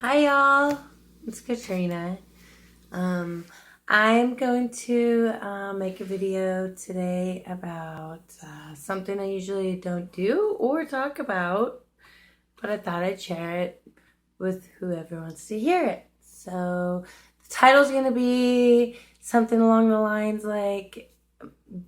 Hi, y'all. It's Katrina. Um, I'm going to make a video today about something I usually don't do or talk about, but I thought I'd share it with whoever wants to hear it. So the title's going to be something along the lines like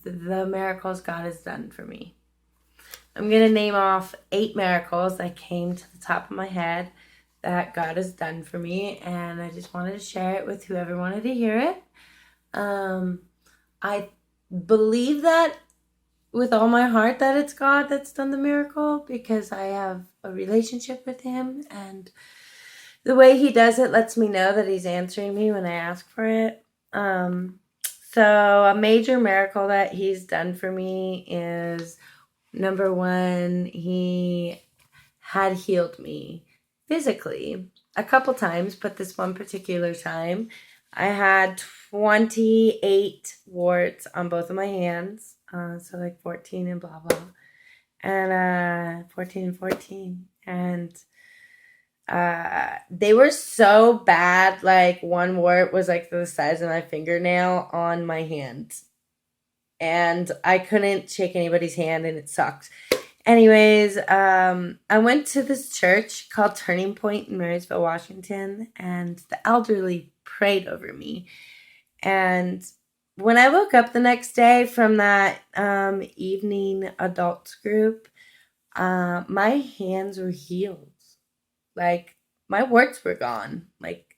The Miracles God Has Done for Me. I'm going to name off 8 miracles that came to the top of my head that God has done for me, and I just wanted to share it with whoever wanted to hear it. I believe that with all my heart that it's God that's done the miracle because I have a relationship with Him, and the way He does it lets me know that He's answering me when I ask for it. So a major miracle that He's done for me is number one, He had healed me physically a couple times, but this one particular time, I had 28 warts on both of my hands. So like 14 and blah, blah. And 14 and 14. And they were so bad. Like one wart was like the size of my fingernail on my hand. And I couldn't shake anybody's hand and it sucked. Anyways, I went to this church called Turning Point in Marysville, Washington, and the elderly prayed over me. And when I woke up the next day from that evening adults group, my hands were healed. Like, my warts were gone. Like,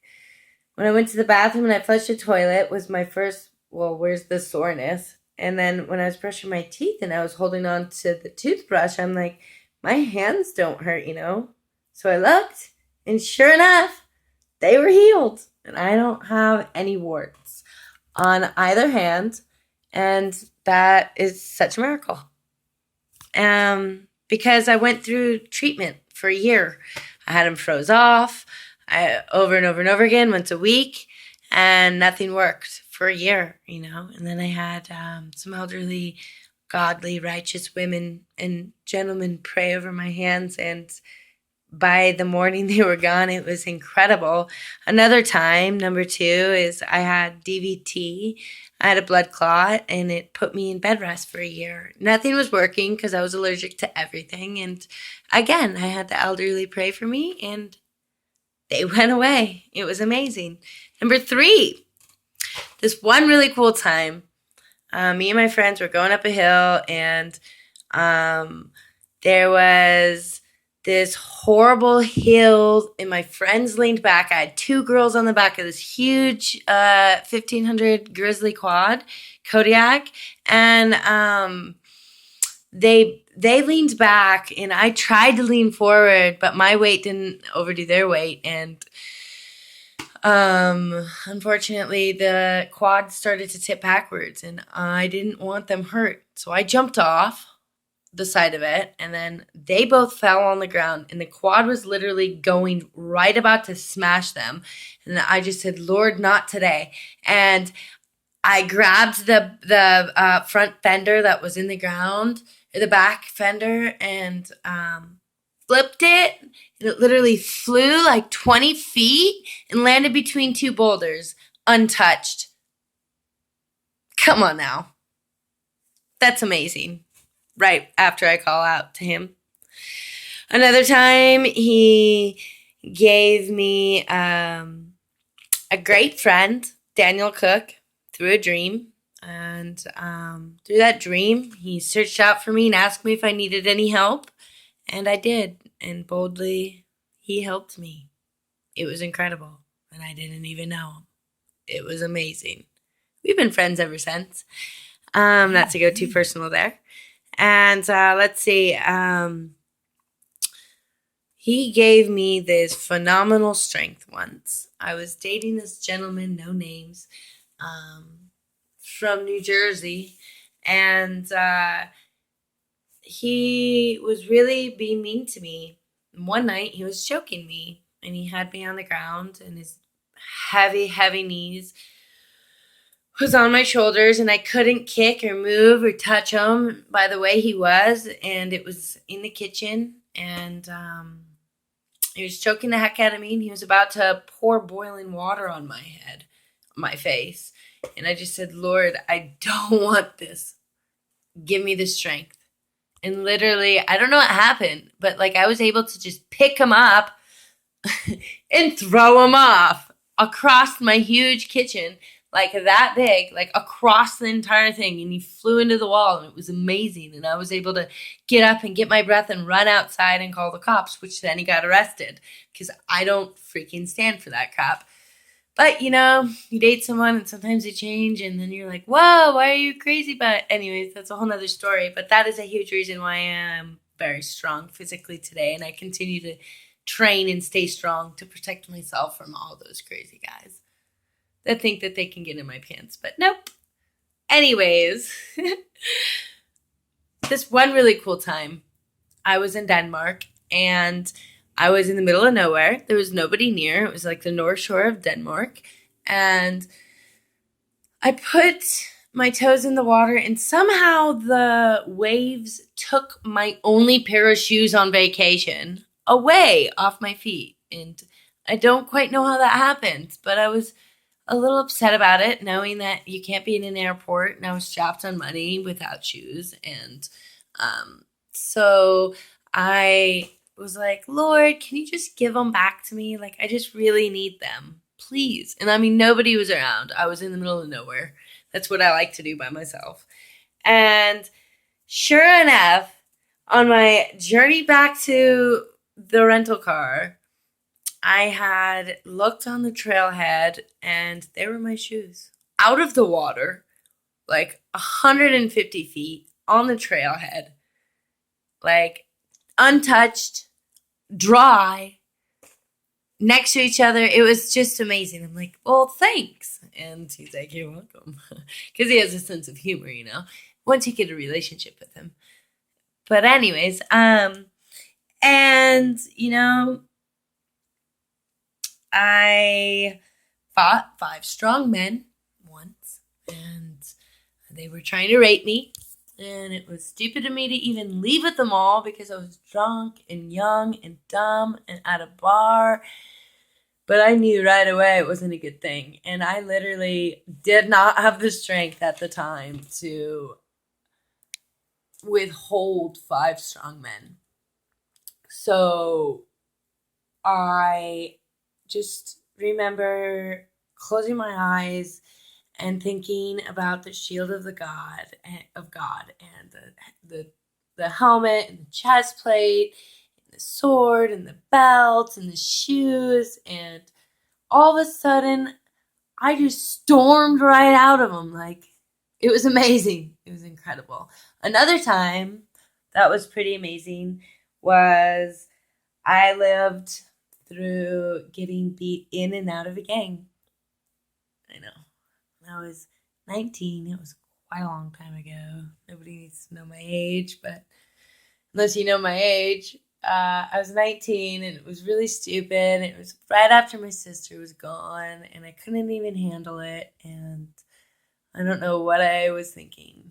when I went to the bathroom and I flushed the toilet was my first, well, where's the soreness? And then when I was brushing my teeth and I was holding on to the toothbrush, I'm like, my hands don't hurt, you know? So I looked, and sure enough, they were healed. And I don't have any warts on either hand. And that is such a miracle. Because I went through treatment for a year. I had them froze off. I over and over and over again, once a week, and nothing worked for a year, you know. And then I had some elderly, godly, righteous women and gentlemen pray over my hands, and by the morning they were gone. It was incredible. Another time, number 2, is I had DVT. I had a blood clot, and it put me in bed rest for a year. Nothing was working because I was allergic to everything. And again, I had the elderly pray for me, and they went away. It was amazing. Number 3, this one really cool time, me and my friends were going up a hill, and there was this horrible hill, and my friends leaned back. I had 2 girls on the back of this huge 1500 Grizzly quad, Kodiak, and they leaned back, and I tried to lean forward, but my weight didn't overdo their weight, and unfortunately the quad started to tip backwards, and I didn't want them hurt, so I jumped off the side of it, and then they both fell on the ground, and the quad was literally going right about to smash them, and I just said, Lord, not today. And I grabbed the front fender that was in the ground, or the back fender, and flipped it, and it literally flew like 20 feet and landed between 2 boulders, untouched. Come on now. That's amazing. Right after I call out to Him. Another time, He gave me a great friend, Daniel Cook, through a dream. And through that dream, he searched out for me and asked me if I needed any help. And I did. And boldly, he helped me. It was incredible. And I didn't even know him. It was amazing. We've been friends ever since. Not to go too personal there. And let's see. He gave me this phenomenal strength once. I was dating this gentleman, no names, from New Jersey. And he was really being mean to me. And one night he was choking me, and he had me on the ground, and his heavy, heavy knees was on my shoulders, and I couldn't kick or move or touch him by the way he was. And it was in the kitchen, and He was choking the heck out of me, and he was about to pour boiling water on my head, my face. And I just said, Lord, I don't want this. Give me the strength. And literally, I don't know what happened, but like I was able to just pick him up and throw him off across my huge kitchen, like that big, like across the entire thing. And he flew into the wall, and it was amazing. And I was able to get up and get my breath and run outside and call the cops, which then he got arrested because I don't freaking stand for that crap. But, you date someone and sometimes they change and then you're like, whoa, why are you crazy? But anyways, that's a whole nother story. But that is a huge reason why I am very strong physically today. And I continue to train and stay strong to protect myself from all those crazy guys that think that they can get in my pants. But nope. Anyways, this one really cool time, I was in Denmark and I was in the middle of nowhere. There was nobody near. It was like the North Shore of Denmark. And I put my toes in the water and somehow the waves took my only pair of shoes on vacation away off my feet. And I don't quite know how that happened, but I was a little upset about it, knowing that you can't be in an airport and I was strapped on money without shoes. And so I was like, Lord, can you just give them back to me? Like, I just really need them, please. And I mean, nobody was around. I was in the middle of nowhere. That's what I like to do by myself. And sure enough, on my journey back to the rental car, I had looked on the trailhead and there were my shoes out of the water, like 150 feet on the trailhead, like untouched, dry, next to each other. It was just amazing. I'm like, well, thanks. And he's like, you're welcome. Because he has a sense of humor, once you get a relationship with him. But anyways, and, I fought 5 strong men once, and they were trying to rape me. And it was stupid of me to even leave with them all because I was drunk and young and dumb and at a bar. But I knew right away it wasn't a good thing. And I literally did not have the strength at the time to withhold 5 strong men. So I just remember closing my eyes and thinking about the shield of God and the helmet and the chest plate and the sword and the belt and the shoes, and all of a sudden I just stormed right out of them. Like, it was amazing. It was incredible. Another time that was pretty amazing was I lived through getting beat in and out of a gang. I know. I was 19. It was quite a long time ago. Nobody needs to know my age, but unless you know my age, I was 19 and it was really stupid. It was right after my sister was gone and I couldn't even handle it. And I don't know what I was thinking.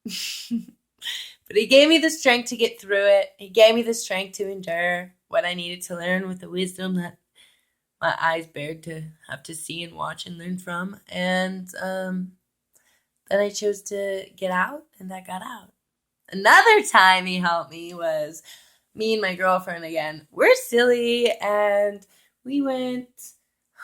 But he gave me the strength to get through it. He gave me the strength to endure what I needed to learn with the wisdom that my eyes bared to have to see and watch and learn from. And then I chose to get out, and I got out. Another time he helped me was me and my girlfriend again. We're silly, and we went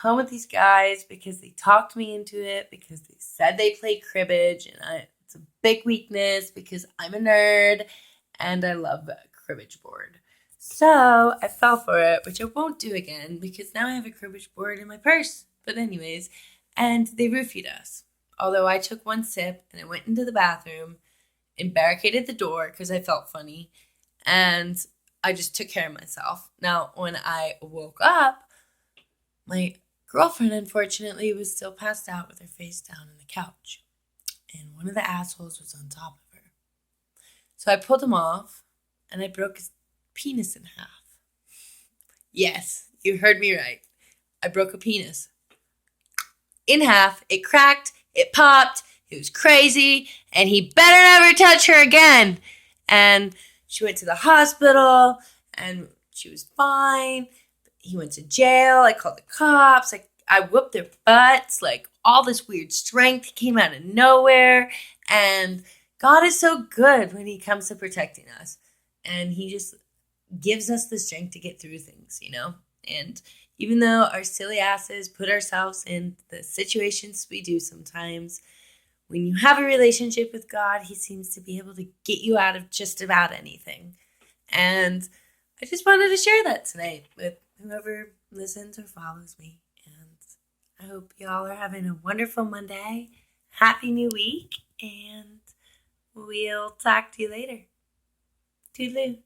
home with these guys because they talked me into it, because they said they play cribbage, and it's a big weakness because I'm a nerd, and I love a cribbage board. So I fell for it, which I won't do again because now I have a cribbage board in my purse. But anyways, and they roofied us. Although I took one sip and I went into the bathroom and barricaded the door because I felt funny. And I just took care of myself. Now, when I woke up, my girlfriend, unfortunately, was still passed out with her face down on the couch. And one of the assholes was on top of her. So I pulled him off and I broke his penis in half. Yes, you heard me right. I broke a penis in half. It cracked, it popped, it was crazy, and he better never touch her again. And she went to the hospital, and She was fine. He went to jail. I called the cops. I whooped their butts. Like, all this weird strength came out of nowhere. And God is so good when he comes to protecting us. And he just gives us the strength to get through things, And even though our silly asses put ourselves in the situations we do sometimes, when you have a relationship with God, he seems to be able to get you out of just about anything. And I just wanted to share that tonight with whoever listens or follows me. And I hope y'all are having a wonderful Monday. Happy new week. And we'll talk to you later. Toodaloo.